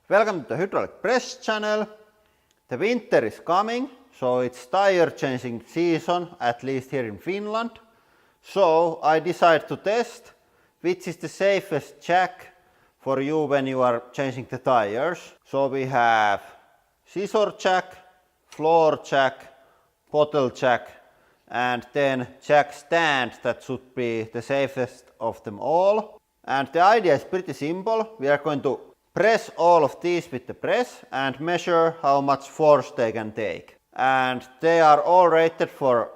Welcome to the Hydraulic Press channel. The winter is coming, so it's tire changing season, at least here in Finland. So I decided to test which is the safest jack for you when you are changing the tires. So we have scissor jack, floor jack, bottle jack, and then jack stand that should be the safest of them all. And the idea is pretty simple. We are going to press all of these with the press and measure how much force they can take. And they are all rated for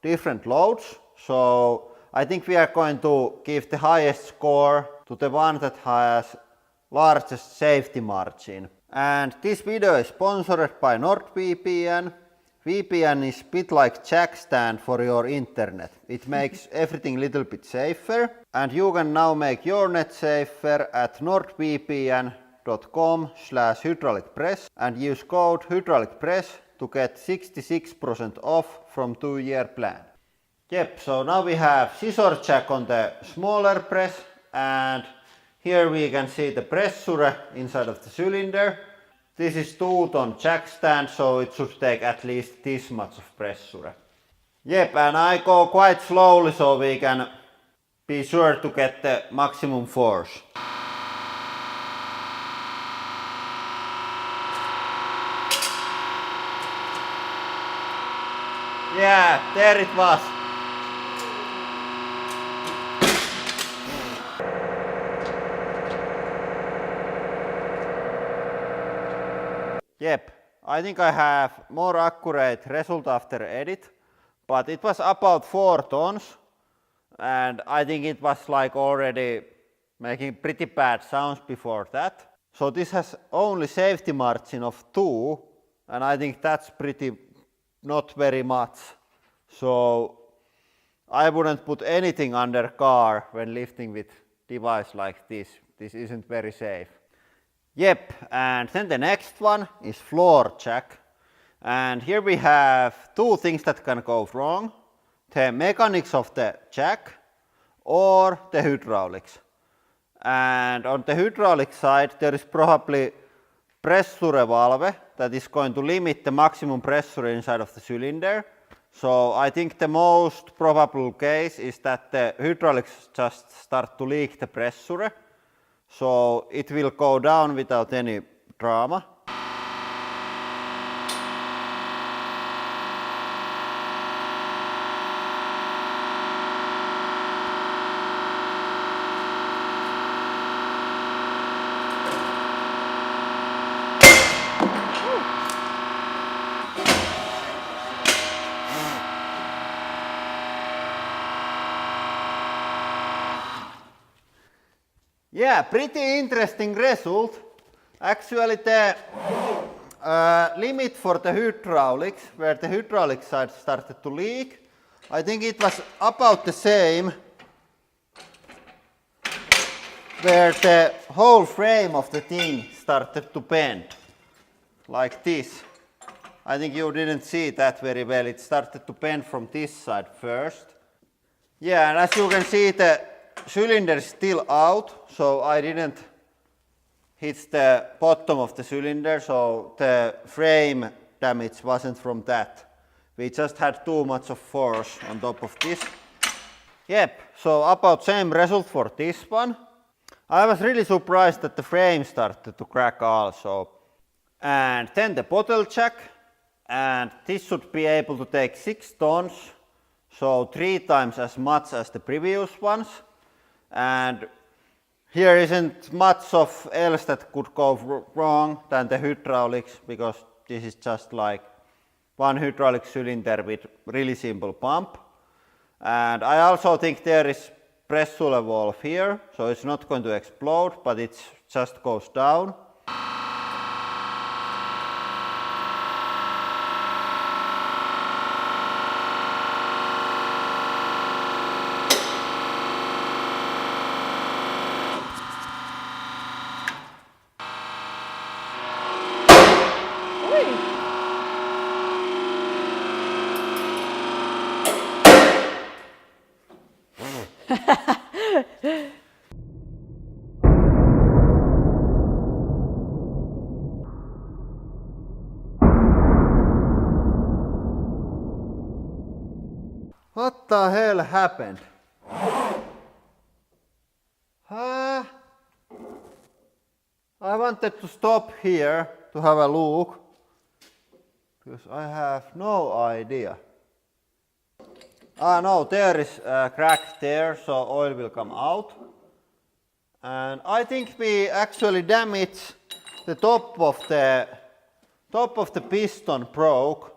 different loads. So I think we are going to give the highest score to the one that has largest safety margin. And this video is sponsored by NordVPN. VPN is a bit like jack stand for your internet. It makes everything a little bit safer. And you can now make your net safer at nordvpn.com/hydraulicpress and use code hydraulicpress to get 66% off from 2-year plan. Yep, so now we have scissor jack on the smaller press, and here we can see the pressure inside of the cylinder. This is 2-ton jack stand, so it should take at least this much of pressure. Yep, and I go quite slowly so we can be sure to get the maximum force. Yeah, there it was. Yep, I think I have more accurate result after edit, but it was about 4 tons, and I think it was like already making pretty bad sounds before that. So this has only safety margin of 2, and I think that's pretty not very much. So I wouldn't put anything under car when lifting with device like this. This isn't very safe. Yep, and then the next one is floor jack. And here we have 2 things that can go wrong. The mechanics of the jack or the hydraulics. And on the hydraulic side there is probably pressure valve that is going to limit the maximum pressure inside of the cylinder. So I think the most probable case is that the hydraulics just start to leak the pressure. So it will go down without any drama. Yeah, pretty interesting result. Actually the limit for the hydraulics, where the hydraulic side started to leak, I think it was about the same where the whole frame of the thing started to bend, like this. I think you didn't see that very well. It started to bend from this side first. Yeah, and as you can see, the cylinder is still out, so I didn't hit the bottom of the cylinder, so the frame damage wasn't from that. We just had too much of force on top of this. Yep, so about same result for this one. I was really surprised that the frame started to crack also. And then the bottle jack, and this should be able to take 6 tons, so 3 times as much as the previous ones. And here isn't much of else that could go wrong than the hydraulics, because this is just like one hydraulic cylinder with really simple pump. And I also think there is pressure valve here, so it's not going to explode, but it just goes down. What the hell happened? I wanted to stop here to have a look, because I have no idea. No, there is a crack there, so oil will come out. And I think we actually damaged the top of the piston broke,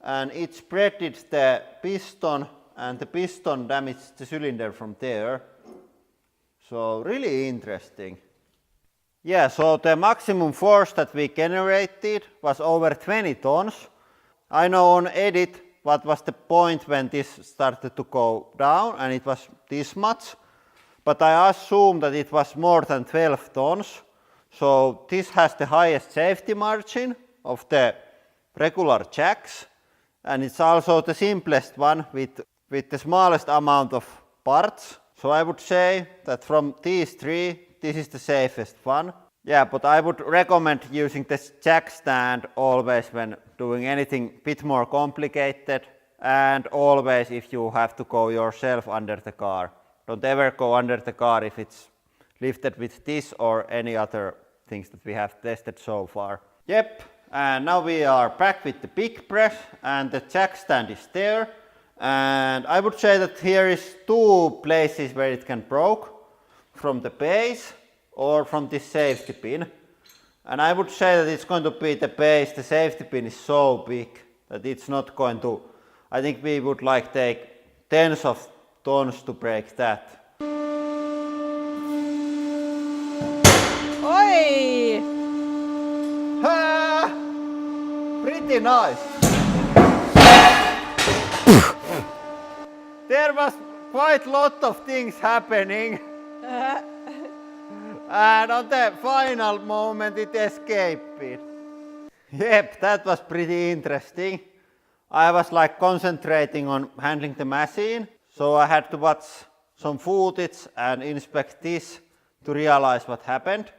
and it spreaded the piston, and the piston damaged the cylinder from there. So really interesting. Yeah, so the maximum force that we generated was over 20 tons. I know on edit what was the point when this started to go down, and it was this much. But I assume that it was more than 12 tons. So this has the highest safety margin of the regular jacks, and it's also the simplest one with the smallest amount of parts. So I would say that from these three, this is the safest one. Yeah, but I would recommend using the jack stand always when doing anything a bit more complicated, and always if you have to go yourself under the car. Don't ever go under the car if it's lifted with this or any other things that we have tested so far. Yep, and now we are back with the big press, and the jack stand is there. And I would say that here is two places where it can broke, from the base or from this safety pin. And I would say that it's going to be the base. The safety pin is so big that it's not going to, I think we would like take tens of tons to break that. Oi! Pretty nice. There was quite a lot of things happening. And on the final moment it escaped. Yep, that was pretty interesting. I was like concentrating on handling the machine, so I had to watch some footage and inspect this to realize what happened.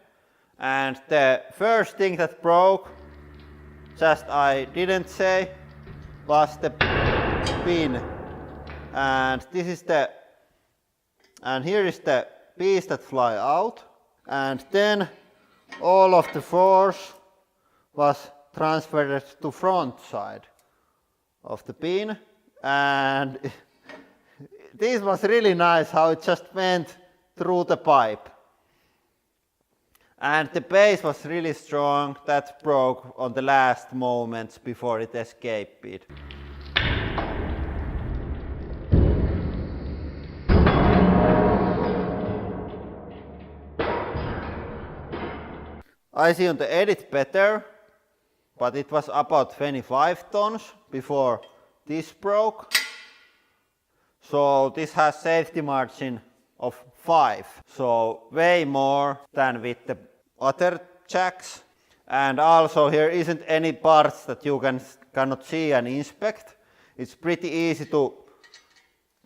And the first thing that broke, just I didn't say, was the pin. And this is and here is the piece that fly out, and then all of the force was transferred to front side of the pin, and this was really nice how it just went through the pipe. And the base was really strong. That broke on the last moments before it escaped. I see on the edit better, but it was about 25 tons before this broke. So this has safety margin of 5, so way more than with the other jacks. And also here isn't any parts that you cannot see and inspect. It's pretty easy to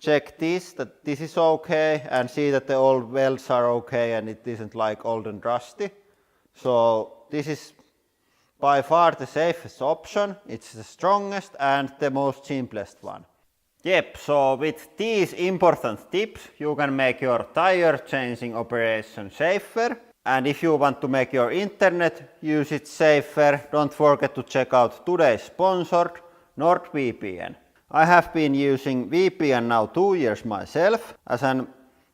check this, that this is okay, and see that the old welds are okay and it isn't like old and rusty. So this is by far the safest option. It's the strongest and the most simplest one. Yep, so with these important tips you can make your tire changing operation safer. And if you want to make your internet usage safer, don't forget to check out today's sponsor, NordVPN. I have been using VPN now 2 years myself. As an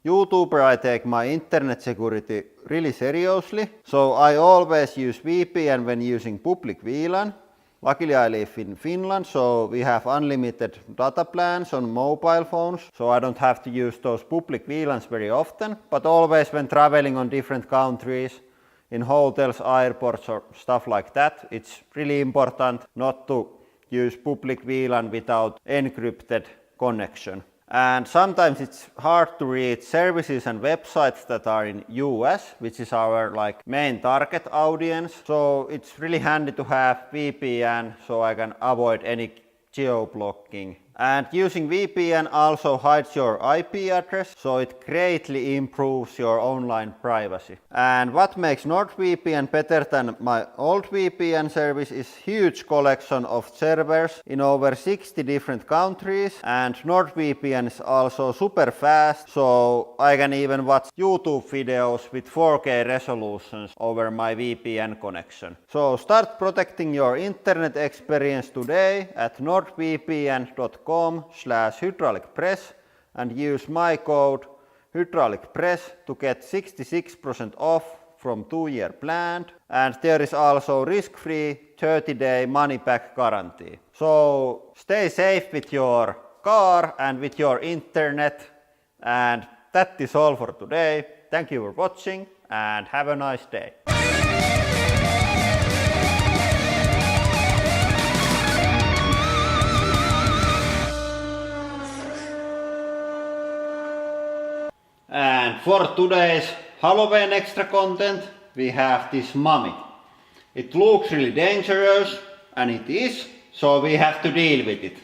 YouTuber, I take my internet security really seriously, so I always use VPN when using public VLAN. Luckily I live in Finland, so we have unlimited data plans on mobile phones, so I don't have to use those public VLANs very often, but always when traveling on different countries, in hotels, airports or stuff like that, it's really important not to use public VLAN without encrypted connection. And sometimes it's hard to reach services and websites that are in US, which is our main target audience. So it's really handy to have VPN so I can avoid any geo-blocking And using VPN also hides your IP address, so it greatly improves your online privacy. And what makes NordVPN better than my old VPN service is huge collection of servers in over 60 different countries, and NordVPN is also super fast, so I can even watch YouTube videos with 4K resolutions over my VPN connection. So start protecting your internet experience today at nordvpn.com/hydraulicpress and use my code hydraulicpress to get 66% off from 2-year plan, and there is also risk-free 30-day money-back guarantee. So stay safe with your car and with your internet, and that is all for today. Thank you for watching and have a nice day. And for today's Halloween extra content, we have this mummy. It looks really dangerous, and it is, so we have to deal with it.